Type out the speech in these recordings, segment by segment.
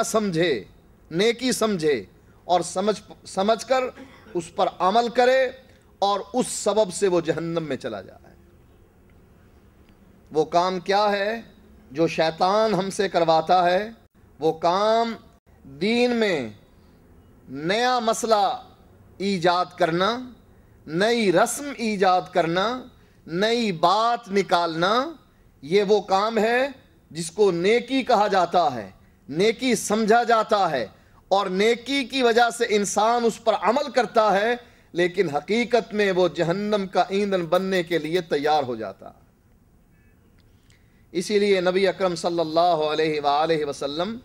سمجھے، نیکی سمجھے اور سمجھ کر اس پر عمل کرے اور اس سبب سے وہ جہنم میں چلا جائے۔ وہ کام کیا ہے جو شیطان ہم سے کرواتا ہے؟ وہ کام دین میں نیا مسئلہ ایجاد کرنا، نئی رسم ایجاد کرنا، نئی بات نکالنا۔ یہ وہ کام ہے جس کو نیکی کہا جاتا ہے، نیکی سمجھا جاتا ہے، اور نیکی کی وجہ سے انسان اس پر عمل کرتا ہے، لیکن حقیقت میں وہ جہنم کا ایندھن بننے کے لیے تیار ہو جاتا ہے۔ اسی لیے نبی اکرم صلی اللہ علیہ وآلہ وسلم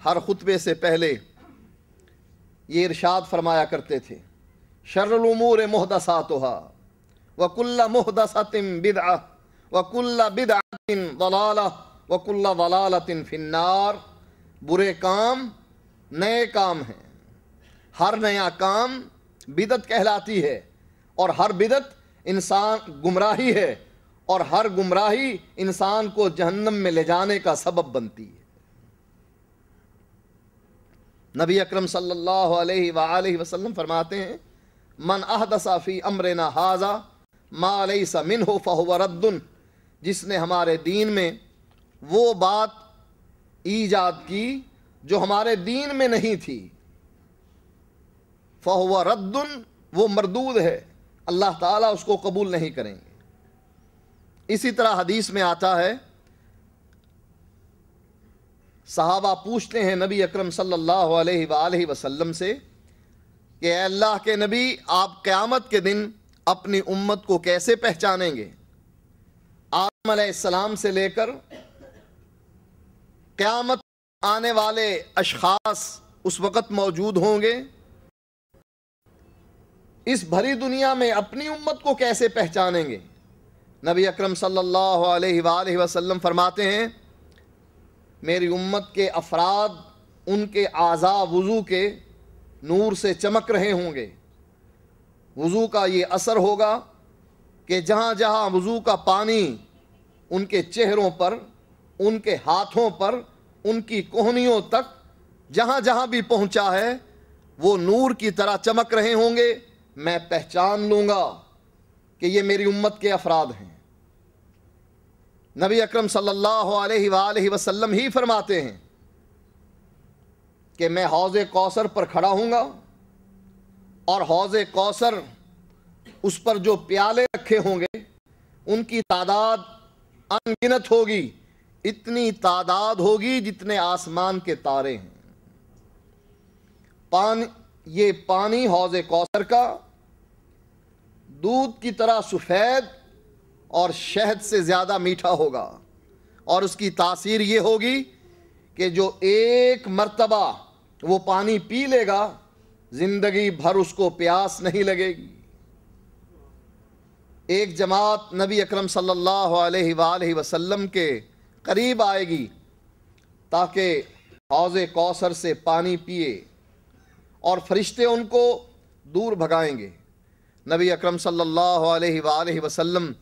ہر خطبے سے پہلے یہ ارشاد فرمایا کرتے تھے، شر الامور محدثاتها وکل محدثۃ بدعہ وکل بدعۃ ضلالہ وکل ضلالۃ فی النار۔ برے کام نئے کام ہیں، ہر نیا کام بدعت کہلاتی ہے، اور ہر بدعت انسان گمراہی ہے، اور ہر گمراہی انسان کو جہنم میں لے جانے کا سبب بنتی ہے۔ نبی اکرم صلی اللہ علیہ وآلہ وسلم فرماتے ہیں، من احدث فی امرنا ھذا ما لیس منہ فہو رد۔ جس نے ہمارے دین میں وہ بات ایجاد کی جو ہمارے دین میں نہیں تھی، فہو رد، وہ مردود ہے، اللہ تعالیٰ اس کو قبول نہیں کریں گے۔ اسی طرح حدیث میں آتا ہے، صحابہ پوچھتے ہیں نبی اکرم صلی اللہ علیہ وآلہ وسلم سے کہ اے اللہ کے نبی، آپ قیامت کے دن اپنی امت کو کیسے پہچانیں گے؟ آدم علیہ السلام سے لے کر قیامت آنے والے اشخاص اس وقت موجود ہوں گے، اس بھری دنیا میں اپنی امت کو کیسے پہچانیں گے؟ نبی اکرم صلی اللہ علیہ وآلہ وسلم فرماتے ہیں، میری امت کے افراد ان کے اعضاء وضو کے نور سے چمک رہے ہوں گے۔ وضو کا یہ اثر ہوگا کہ جہاں جہاں وضو کا پانی ان کے چہروں پر، ان کے ہاتھوں پر، ان کی کوہنیوں تک جہاں جہاں بھی پہنچا ہے، وہ نور کی طرح چمک رہے ہوں گے۔ میں پہچان لوں گا کہ یہ میری امت کے افراد ہیں۔ نبی اکرم صلی اللہ علیہ وآلہ وسلم ہی فرماتے ہیں کہ میں حوض کوثر پر کھڑا ہوں گا، اور حوض کوثر اس پر جو پیالے رکھے ہوں گے ان کی تعداد ان گنت ہوگی، اتنی تعداد ہوگی جتنے آسمان کے تارے ہیں۔ یہ پانی حوض کوثر کا دودھ کی طرح سفید اور شہد سے زیادہ میٹھا ہوگا، اور اس کی تاثیر یہ ہوگی کہ جو ایک مرتبہ وہ پانی پی لے گا، زندگی بھر اس کو پیاس نہیں لگے گی۔ ایک جماعت نبی اکرم صلی اللہ علیہ وآلہ وسلم کے قریب آئے گی تاکہ حوض کوثر سے پانی پیے، اور فرشتے ان کو دور بھگائیں گے۔ نبی اکرم صلی اللہ علیہ وآلہ وسلم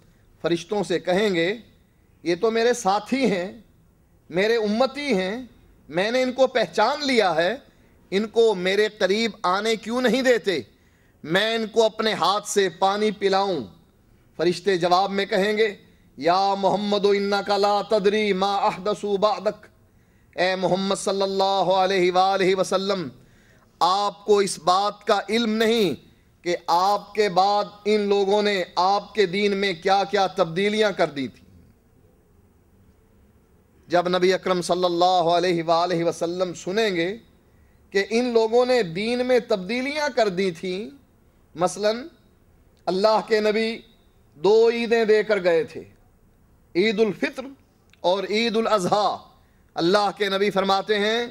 فرشتوں سے کہیں گے، یہ تو میرے ساتھی ہیں، میرے امتی ہیں، میں نے ان کو پہچان لیا ہے، ان کو میرے قریب آنے کیوں نہیں دیتے؟ میں ان کو اپنے ہاتھ سے پانی پلاؤں۔ فرشتے جواب میں کہیں گے، یا محمد انک لا تدری ما احدثوا بعدک۔ اے محمد صلی اللہ علیہ وآلہ وسلم، آپ کو اس بات کا علم نہیں کہ آپ کے بعد ان لوگوں نے آپ کے دین میں کیا کیا تبدیلیاں کر دی تھیں۔ جب نبی اکرم صلی اللہ علیہ وآلہ وسلم سنیں گے کہ ان لوگوں نے دین میں تبدیلیاں کر دی تھیں، مثلا اللہ کے نبی 2 عیدیں دے کر گئے تھے، عید الفطر اور عید الاضحیٰ۔ اللہ کے نبی فرماتے ہیں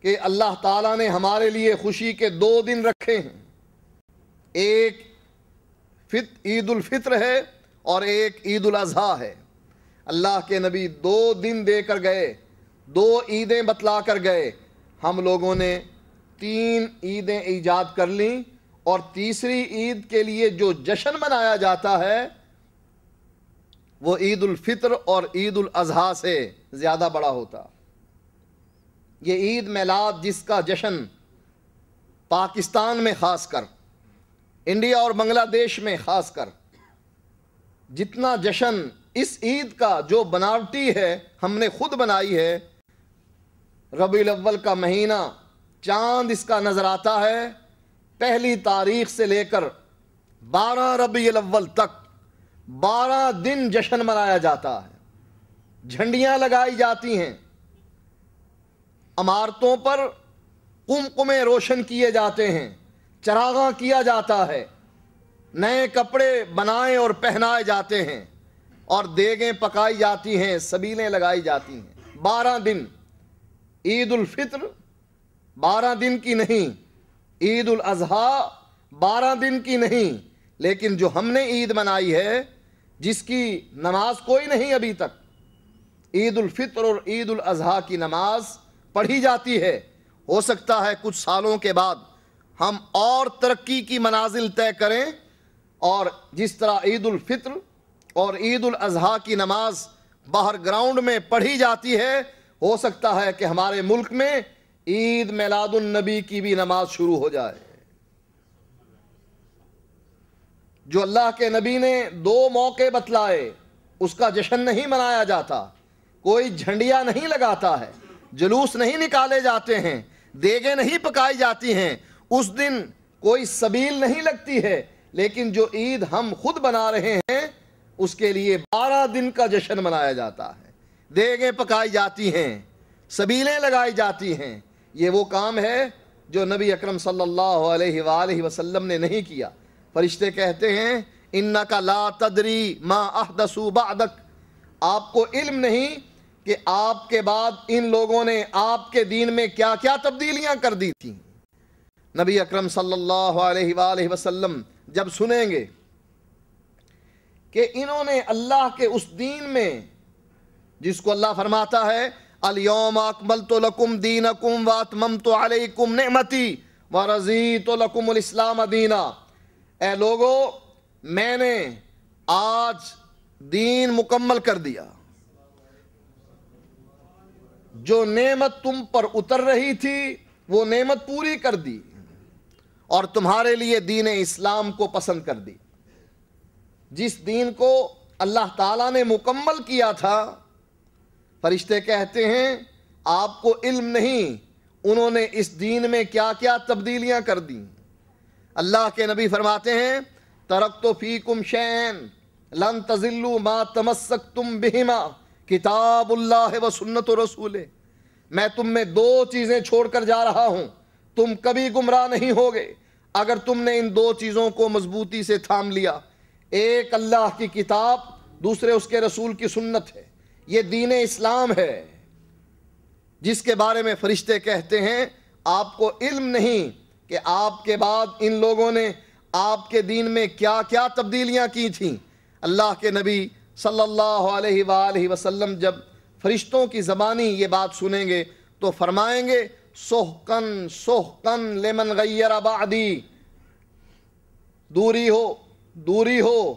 کہ اللہ تعالیٰ نے ہمارے لیے خوشی کے 2 دن رکھے ہیں، ایک عید الفطر ہے اور ایک عید الاضحیٰ ہے۔ اللہ کے نبی 2 دن دے کر گئے، 2 عیدیں بتلا کر گئے، ہم لوگوں نے 3 عیدیں ایجاد کر لیں، اور تیسری عید کے لیے جو جشن منایا جاتا ہے وہ عید الفطر اور عید الاضحیٰ سے زیادہ بڑا ہوتا۔ یہ عید میلاد جس کا جشن پاکستان میں خاص کر، انڈیا اور بنگلہ دیش میں خاص کر جتنا جشن اس عید کا جو بناوٹی ہے ہم نے خود بنائی ہے، ربیع الاول کا مہینہ چاند اس کا نظر آتا ہے، پہلی تاریخ سے لے کر 12 ربیع الاول تک 12 دن جشن منایا جاتا ہے، جھنڈیاں لگائی جاتی ہیں، عمارتوں پر قمقمے روشن کیے جاتے ہیں، چراغاں کیا جاتا ہے، نئے کپڑے بنائے اور پہنائے جاتے ہیں، اور دیگیں پکائی جاتی ہیں، سبیلیں لگائی جاتی ہیں۔ 12 دن عید الفطر 12 دن کی نہیں، عید الاضحیٰ 12 دن کی نہیں، لیکن جو ہم نے عید منائی ہے جس کی نماز کوئی نہیں ابھی تک، عید الفطر اور عید الاضحیٰ کی نماز پڑھی جاتی ہے۔ ہو سکتا ہے کچھ سالوں کے بعد ہم اور ترقی کی منازل طے کریں، اور جس طرح عید الفطر اور عید الاضحیٰ کی نماز باہر گراؤنڈ میں پڑھی جاتی ہے، ہو سکتا ہے کہ ہمارے ملک میں عید میلاد النبی کی بھی نماز شروع ہو جائے۔ جو اللہ کے نبی نے 2 موقع بتلائے اس کا جشن نہیں منایا جاتا، کوئی جھنڈیاں نہیں لگاتا ہے، جلوس نہیں نکالے جاتے ہیں، دیگیں نہیں پکائی جاتی ہیں، اس دن کوئی سبیل نہیں لگتی ہے، لیکن جو عید ہم خود بنا رہے ہیں اس کے لیے 12 دن کا جشن منایا جاتا ہے، دیگیں پکائی جاتی ہیں، سبیلیں لگائی جاتی ہیں۔ یہ وہ کام ہے جو نبی اکرم صلی اللہ علیہ وآلہ وسلم نے نہیں کیا۔ فرشتے کہتے ہیں اِنَّكَ لَا تَدْرِي مَا أَحْدَثُوا بَعْدَكَ، آپ کو علم نہیں کہ آپ کے بعد ان لوگوں نے آپ کے دین میں کیا کیا تبدیلیاں کر دی تھیں۔ نبی اکرم صلی اللہ علیہ وآلہ وسلم جب سنیں گے کہ انہوں نے اللہ کے اس دین میں، جس کو اللہ فرماتا ہے الْيَوْمَ أَكْمَلْتُ لَكُمْ دِينَكُمْ وَأَتْمَمْتُ عَلَيْكُمْ نِعْمَتِي وَرَضِيتُ لَكُمُ الْإِسْلَامَ دِينًا، اے لوگو میں نے آج دین مکمل کر دیا، جو نعمت تم پر اتر رہی تھی وہ نعمت پوری کر دی، اور تمہارے لیے دین اسلام کو پسند کر دی۔ جس دین کو اللہ تعالیٰ نے مکمل کیا تھا، فرشتے کہتے ہیں آپ کو علم نہیں انہوں نے اس دین میں کیا کیا تبدیلیاں کر دیں۔ اللہ کے نبی فرماتے ہیں ترکت فیکم شیئن لن تضلوا ما تمسکتم بہما کتاب اللہ و سنت رسول، میں تم میں 2 چیزیں چھوڑ کر جا رہا ہوں، تم کبھی گمراہ نہیں ہوگے اگر تم نے ان 2 چیزوں کو مضبوطی سے تھام لیا۔ ایک اللہ کی کتاب، دوسرے اس کے رسول کی سنت ہے، یہ دین اسلام ہے جس کے بارے میں فرشتے کہتے ہیں آپ کو علم نہیں کہ آپ کے بعد ان لوگوں نے آپ کے دین میں کیا کیا تبدیلیاں کی تھیں۔ اللہ کے نبی صلی اللہ علیہ وآلہ وسلم جب فرشتوں کی زبانی یہ بات سنیں گے تو فرمائیں گے سحقن سحقن لمن غیر بعدی، دوری ہو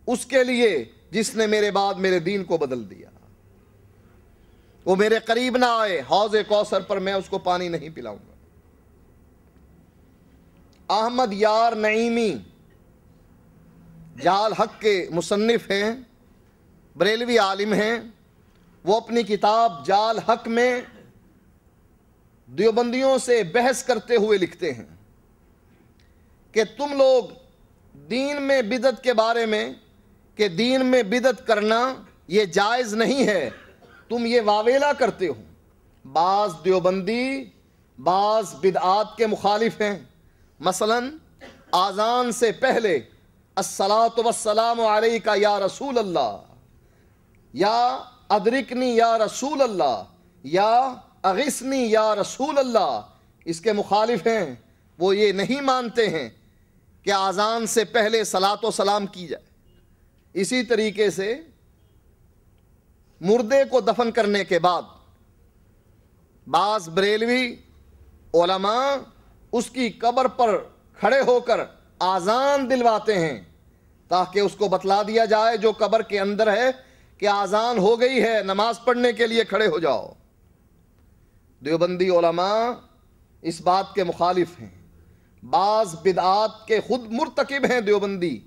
اس کے لیے جس نے میرے بعد میرے دین کو بدل دیا، وہ میرے قریب نہ آئے، حوض کوثر پر میں اس کو پانی نہیں پلاؤں گا۔ احمد یار نعیمی جال حق کے مصنف ہیں، بریلوی عالم ہیں، وہ اپنی کتاب جال حق میں دیوبندیوں سے بحث کرتے ہوئے لکھتے ہیں کہ تم لوگ دین میں بدعت کے بارے میں کہ دین میں بدعت کرنا یہ جائز نہیں ہے، تم یہ واویلا کرتے ہو۔ بعض دیوبندی بعض بدعات کے مخالف ہیں، مثلا آذان سے پہلے الصلاۃ والسلام علیکہ یا رسول اللہ، یا ادرکنی یا رسول اللہ، یا اغثنی یا رسول اللہ، اس کے مخالف ہیں۔ وہ یہ نہیں مانتے ہیں کہ آذان سے پہلے صلاۃ و سلام کی جائے۔ اسی طریقے سے مردے کو دفن کرنے کے بعد بعض بریلوی علماء اس کی قبر پر کھڑے ہو کر آذان دلواتے ہیں تاکہ اس کو بتلا دیا جائے جو قبر کے اندر ہے کہ آذان ہو گئی ہے، نماز پڑھنے کے لیے کھڑے ہو جاؤ۔ دیوبندی علماء اس بات کے مخالف ہیں. بعض بدعات کے خود مرتکب ہیں دیوبندی،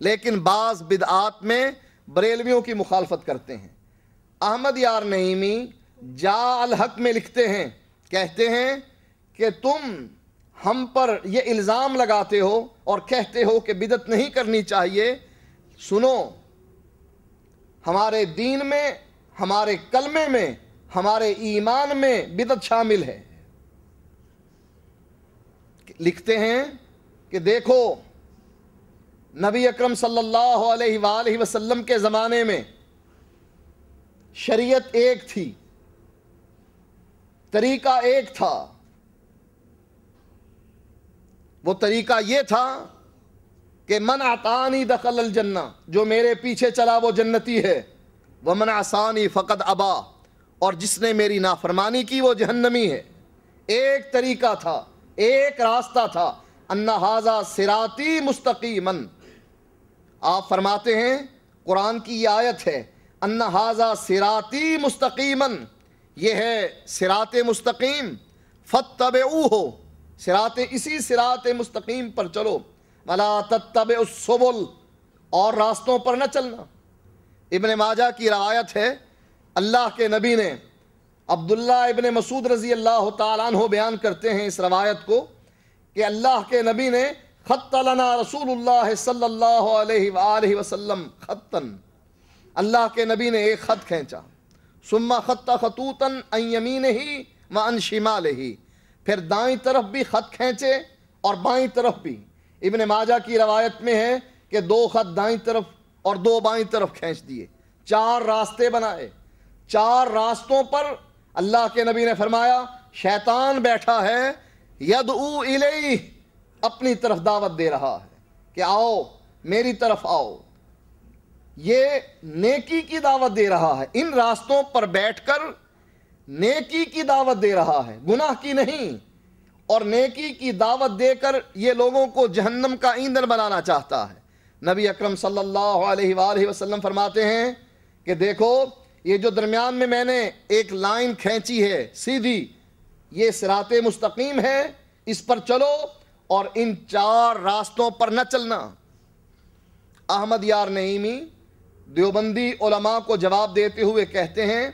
لیکن بعض بدعات میں بریلویوں کی مخالفت کرتے ہیں. احمد یار نعیمی جاء الحق میں لکھتے ہیں، کہتے ہیں کہ تم ہم پر یہ الزام لگاتے ہو اور کہتے ہو کہ بدعت نہیں کرنی چاہیے. سنو، ہمارے دین میں، ہمارے کلمے میں، ہمارے ایمان میں بدعت شامل ہے. لکھتے ہیں کہ دیکھو، نبی اکرم صلی اللہ علیہ وآلہ وسلم کے زمانے میں شریعت ایک تھی، طریقہ ایک تھا. وہ طریقہ یہ تھا کہ من اطاعنی دخل الجنہ، جو میرے پیچھے چلا وہ جنتی ہے، ومن عصانی فقد ابا، اور جس نے میری نافرمانی کی وہ جہنمی ہے. ایک طریقہ تھا، ایک راستہ تھا. ان ھذا صراطی مستقیما، آپ فرماتے ہیں قرآن کی یہ آیت ہے، ان ھذا صراطی مستقیما، یہ ہے صراط مستقیم، فاتبعوہ، اسی صراط مستقیم پر چلو، ولا تتبعوا السبل، اور راستوں پر نہ چلنا. ابن ماجہ کی روایت ہے، اللہ کے نبی نے، عبداللہ ابن مسعود رضی اللہ تعالیٰ عنہ بیان کرتے ہیں اس روایت کو، کہ اللہ کے نبی نے خط لنا رسول اللہ صلی اللہ علیہ وآلہ وسلم خطاً، اللہ کے نبی نے ایک خط کھینچا، ثم خط خطوطا عن یمینہ وعن شمالہ، پھر دائیں طرف بھی خط کھینچے اور بائیں طرف بھی. ابن ماجہ کی روایت میں ہے کہ 2 خط دائیں طرف اور 2 بائیں طرف کھینچ دیے، 4 راستے بنائے. 4 راستوں پر اللہ کے نبی نے فرمایا شیطان بیٹھا ہے، یدعو الیہ، اپنی طرف دعوت دے رہا ہے کہ آؤ میری طرف آؤ. یہ نیکی کی دعوت دے رہا ہے، ان راستوں پر بیٹھ کر نیکی کی دعوت دے رہا ہے، گناہ کی نہیں. اور نیکی کی دعوت دے کر یہ لوگوں کو جہنم کا ایندھن بنانا چاہتا ہے. نبی اکرم صلی اللہ علیہ وآلہ وسلم فرماتے ہیں کہ دیکھو، یہ جو درمیان میں نے ایک لائن کھینچی ہے سیدھی، یہ صراط مستقیم ہے، اس پر چلو اور ان 4 راستوں پر نہ چلنا. احمد یار نعیمی دیوبندی علماء کو جواب دیتے ہوئے کہتے ہیں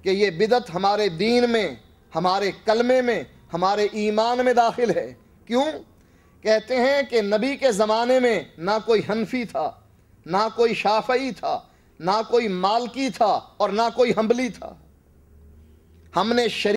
کہ یہ بدعت ہمارے دین میں، ہمارے کلمے میں، ہمارے ایمان میں داخل ہے. کیوں؟ کہتے ہیں کہ نبی کے زمانے میں نہ کوئی حنفی تھا، نہ کوئی شافعی تھا، نہ کوئی مالکی تھا اور نہ کوئی حنبلی تھا. ہم نے